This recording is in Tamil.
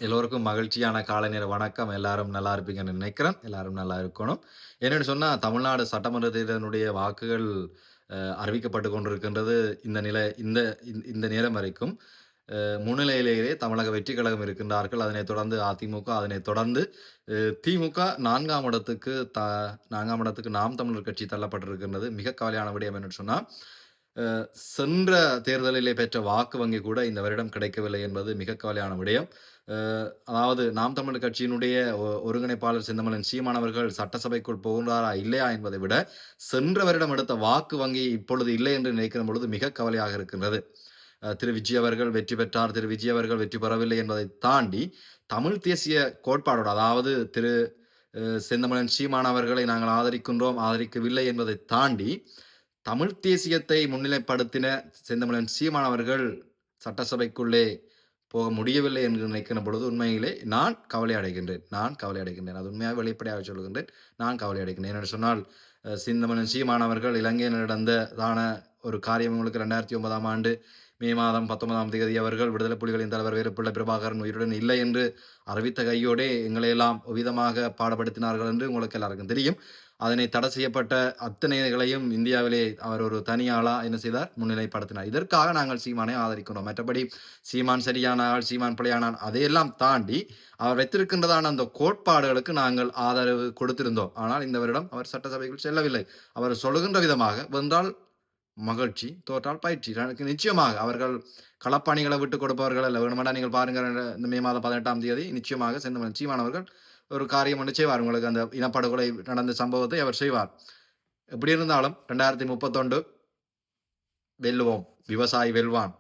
எல்லோருக்கும் மகிழ்ச்சியான காலை நேர வணக்கம். எல்லாரும் நல்லா இருப்பீங்கன்னு நினைக்கிறேன். எல்லாரும் நல்லா இருக்கணும். என்னன்னு சொன்னா, தமிழ்நாடு சட்டமன்ற தேர்தலினுடைய வாக்குகள் அறிவிக்கப்பட்டுக் கொண்டிருக்கின்றது. இந்த நிலை இந்த இந்த நேரம் வரைக்கும். முன்னிலையிலேயே தமிழக வெற்றி கழகம் இருக்கின்றார்கள். அதனைத் தொடர்ந்து அதிமுக, அதனைத் தொடர்ந்து திமுக 4ஆம் இடத்துக்கு நாம் தமிழர் கட்சி தள்ளப்பட்டிருக்கின்றது. மிக கவலையான விடயம் என்னன்னு சொன்னா, அ சென்ற தேர்தலிலே பெற்ற வாக்கு வங்கி கூட இந்த வருடம் கிடைக்கவில்லை என்பது மிக கவலையான விடயம். அ அதாவது நாம் தமிழர் கட்சியினுடைய ஒருங்கிணைப்பாளர் செந்தமிழன் சீமான் அவர்கள் சட்டசபைக்குள் புகுந்தாரா, இல்லையா என்பதை விட, சென்ற வருடம் எடுத்த வாக்கு வங்கி இப்பொழுது இல்லை என்று நினைக்கிற பொழுது மிக கவலையாக இருக்கின்றது. திரு விஜய் அவர்கள் வெற்றி பெற்றார், திரு விஜய் அவர்கள் வெற்றி பெறவில்லை என்பதை தாண்டி, தமிழ் தேசிய கோட்பாடோடு அதாவது திரு செந்தமிழன் சீமான் அவர்களை நாங்கள் ஆதரிக்கின்றோம், ஆதரிக்கவில்லை என்பதை தாண்டி, தமிழ் தேசியத்தை முன்னிலைப்படுத்தின செந்தமிழன் சீமான் அவர்கள் சட்டசபைக்குள்ளே போக முடியவில்லை என்று நினைக்கிற பொழுது உண்மையிலே நான் கவலை அடைகின்றேன். அது உண்மையாக வெளிப்படையாக சொல்லுகின்றேன். நான் கவலை அடைகின்றேன். ஏனென்று சொன்னால், செந்தமிழன் சீமான் அவர்கள் இலங்கையில் நடந்ததான ஒரு காரியம் உங்களுக்கு 2009ஆம் ஆண்டு மே மாதம் 19ஆம் தேதி அவர்கள் விடுதலை புலிகளின் தலைவர் வீரப்பிள்ளை பிரபாகரன் உயிருடன் இல்லை என்று அறிவித்த கையோடே எங்களை எல்லாம் விதமாக பாடப்படுத்தினார்கள் என்று உங்களுக்கு எல்லாருக்கும் தெரியும். அதனை தடை செய்யப்பட்ட அத்தனைகளையும் இந்தியாவிலே அவர் ஒரு தனியாளா என்ன செய்தார், முன்னிலைப்படுத்தினார். இதற்காக நாங்கள் சீமானை ஆதரிக்கிறோம். மற்றபடி சீமான் சரியானால், சீமான் பிழையானான் அதையெல்லாம் தாண்டி அவர் வைத்திருக்கின்றதான அந்த கோட்பாடுகளுக்கு நாங்கள் ஆதரவு கொடுத்திருந்தோம். ஆனால் இந்த வருடம் அவர் சட்டசபைக்குள் செல்லவில்லை. அவர் சொல்லுகின்ற விதமாக வென்றால் மகிழ்ச்சி, தோற்றால் பயிற்சி. எனக்கு நிச்சயமாக அவர்கள் களப்பணிகளை விட்டுக் கொடுப்பவர்கள் அல்ல. வேணுமெண்டா நீங்கள் பாருங்க, இந்த மே மாதம் 18ஆம் தேதி நிச்சயமாக செந்தமிழன் சீமான் அவர்கள் ஒரு காரியம் ஒன்று செய்வார். உங்களுக்கு அந்த இனப்படுகொலை நடந்த சம்பவத்தை அவர் செய்வார். எப்படி இருந்தாலும் 2031 வெல்லுவோம். விவசாயி வெல்வான்.